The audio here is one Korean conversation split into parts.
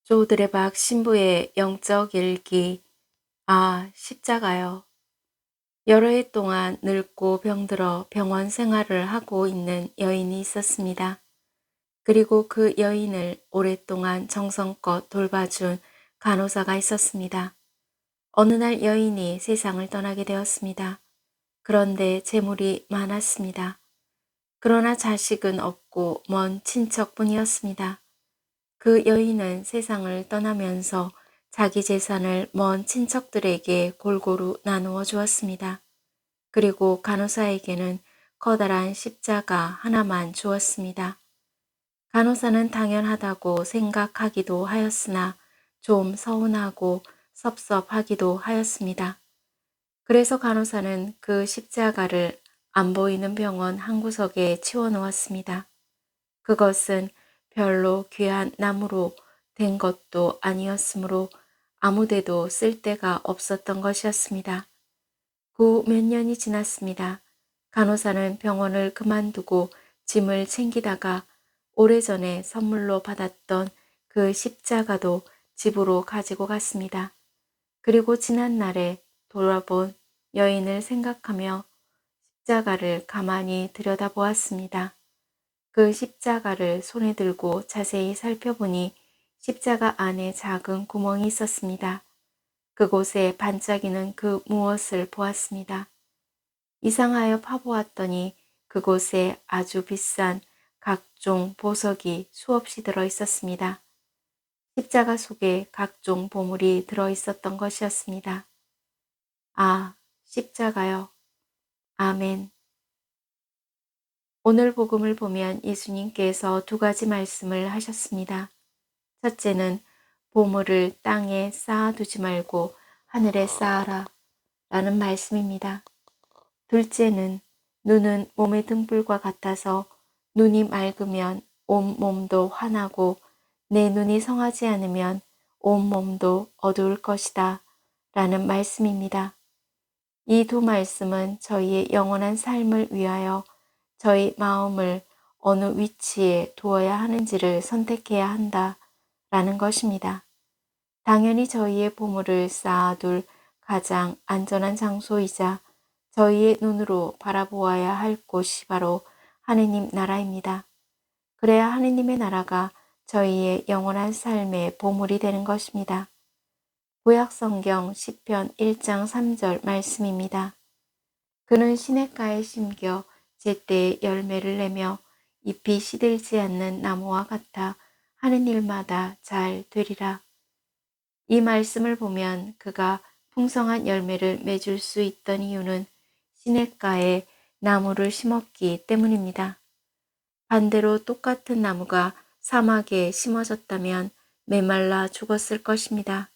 조드레박 신부의 영적 일기. 십자가요. 여러 해 동안 늙고 병들어 병원 생활을 하고 있는 여인이 있었습니다. 그리고 그 여인을 오랫동안 정성껏 돌봐준 간호사가 있었습니다. 어느 날 여인이 세상을 떠나게 되었습니다. 그런데 재물이 많았습니다. 그러나 자식은 없고 먼 친척뿐이었습니다. 그 여인은 세상을 떠나면서 자기 재산을 먼 친척들에게 골고루 나누어 주었습니다. 그리고 간호사에게는 커다란 십자가 하나만 주었습니다. 간호사는 당연하다고 생각하기도 하였으나 좀 서운하고 섭섭하기도 하였습니다. 그래서 간호사는 그 십자가를 안 보이는 병원 한 구석에 치워놓았습니다. 그것은 별로 귀한 나무로 된 것도 아니었으므로 아무데도 쓸 데가 없었던 것이었습니다. 후 몇 년이 지났습니다. 간호사는 병원을 그만두고 짐을 챙기다가 오래전에 선물로 받았던 그 십자가도 집으로 가지고 갔습니다. 그리고 지난 날에 돌아본 여인을 생각하며 십자가를 가만히 들여다보았습니다. 그 십자가를 손에 들고 자세히 살펴보니 십자가 안에 작은 구멍이 있었습니다. 그곳에 반짝이는 그 무엇을 보았습니다. 이상하여 파보았더니 그곳에 아주 비싼 각종 보석이 수없이 들어 있었습니다. 십자가 속에 각종 보물이 들어 있었던 것이었습니다. 십자가요. 아멘. 오늘 복음을 보면 예수님께서 두 가지 말씀을 하셨습니다. 첫째는 보물을 땅에 쌓아두지 말고 하늘에 쌓아라 라는 말씀입니다. 둘째는 눈은 몸의 등불과 같아서 눈이 맑으면 온 몸도 환하고 내 눈이 성하지 않으면 온 몸도 어두울 것이다 라는 말씀입니다. 이 두 말씀은 저희의 영원한 삶을 위하여 저희 마음을 어느 위치에 두어야 하는지를 선택해야 한다 라는 것입니다. 당연히 저희의 보물을 쌓아둘 가장 안전한 장소이자 저희의 눈으로 바라보아야 할 곳이 바로 하느님 나라입니다. 그래야 하느님의 나라가 저희의 영원한 삶의 보물이 되는 것입니다. 구약성경 시편 1장 3절 말씀입니다. 그는 시냇가에 심겨 제때에 열매를 내며 잎이 시들지 않는 나무와 같아 하는 일마다 잘 되리라. 이 말씀을 보면 그가 풍성한 열매를 맺을 수 있던 이유는 시냇가에 나무를 심었기 때문입니다. 반대로 똑같은 나무가 사막에 심어졌다면 메말라 죽었을 것입니다.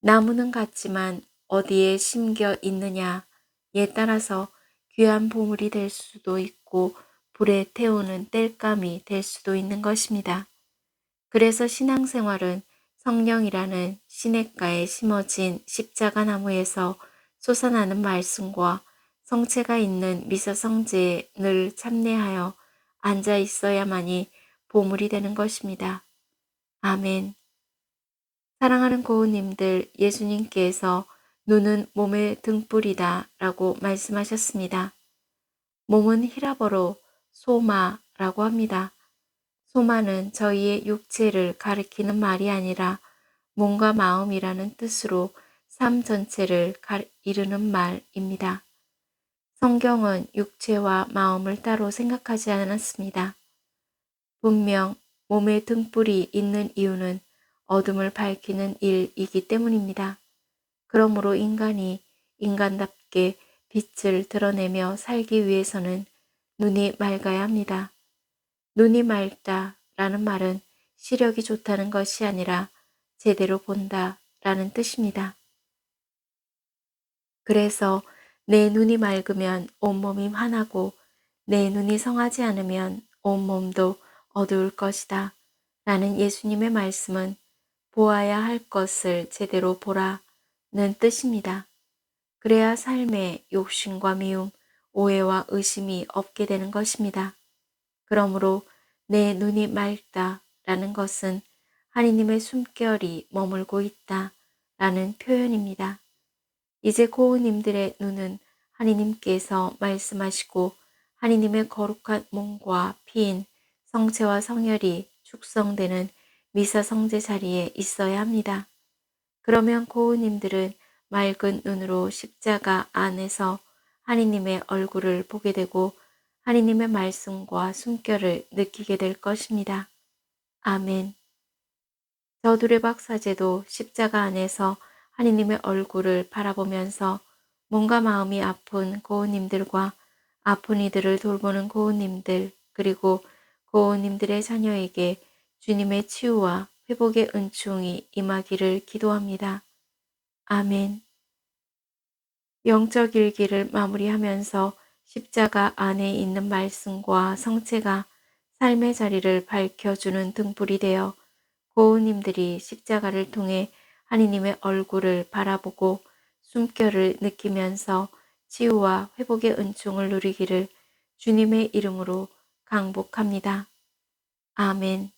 나무는 같지만 어디에 심겨 있느냐에 따라서 귀한 보물이 될 수도 있고 불에 태우는 땔감이 될 수도 있는 것입니다. 그래서 신앙생활은 성령이라는 시냇가에 심어진 십자가 나무에서 솟아나는 말씀과 성체가 있는 미사성제에 늘 참내하여 앉아 있어야만이 보물이 되는 것입니다. 아멘. 사랑하는 고우님들, 예수님께서 눈은 몸의 등불이다 라고 말씀하셨습니다. 몸은 히라버로 소마라고 합니다. 소마는 저희의 육체를 가리키는 말이 아니라 몸과 마음이라는 뜻으로 삶 전체를 이르는 말입니다. 성경은 육체와 마음을 따로 생각하지 않았습니다. 분명 몸에 등불이 있는 이유는 어둠을 밝히는 일이기 때문입니다. 그러므로 인간이 인간답게 빛을 드러내며 살기 위해서는 눈이 맑아야 합니다. 눈이 맑다 라는 말은 시력이 좋다는 것이 아니라 제대로 본다 라는 뜻입니다. 그래서 내 눈이 맑으면 온몸이 환하고 내 눈이 성하지 않으면 온몸도 어두울 것이다 라는 예수님의 말씀은 보아야 할 것을 제대로 보라는 뜻입니다. 그래야 삶에 욕심과 미움, 오해와 의심이 없게 되는 것입니다. 그러므로 내 눈이 맑다 라는 것은 하느님의 숨결이 머물고 있다 라는 표현입니다. 이제 고우님들의 눈은 하느님께서 말씀하시고 하느님의 거룩한 몸과 피인 성체와 성혈이 축성되는 미사 성제 자리에 있어야 합니다. 그러면 고우님들은 맑은 눈으로 십자가 안에서 하느님의 얼굴을 보게 되고 하느님의 말씀과 숨결을 느끼게 될 것입니다. 아멘. 저두레 박사제도 십자가 안에서 하느님의 얼굴을 바라보면서 몸과 마음이 아픈 고우님들과 아픈 이들을 돌보는 고우님들 그리고 고우님들의 자녀에게 주님의 치유와 회복의 은총이 임하기를 기도합니다. 아멘. 영적 일기를 마무리하면서 십자가 안에 있는 말씀과 성체가 삶의 자리를 밝혀주는 등불이 되어 고우님들이 십자가를 통해 하느님의 얼굴을 바라보고 숨결을 느끼면서 치유와 회복의 은총을 누리기를 주님의 이름으로 강복합니다. 아멘.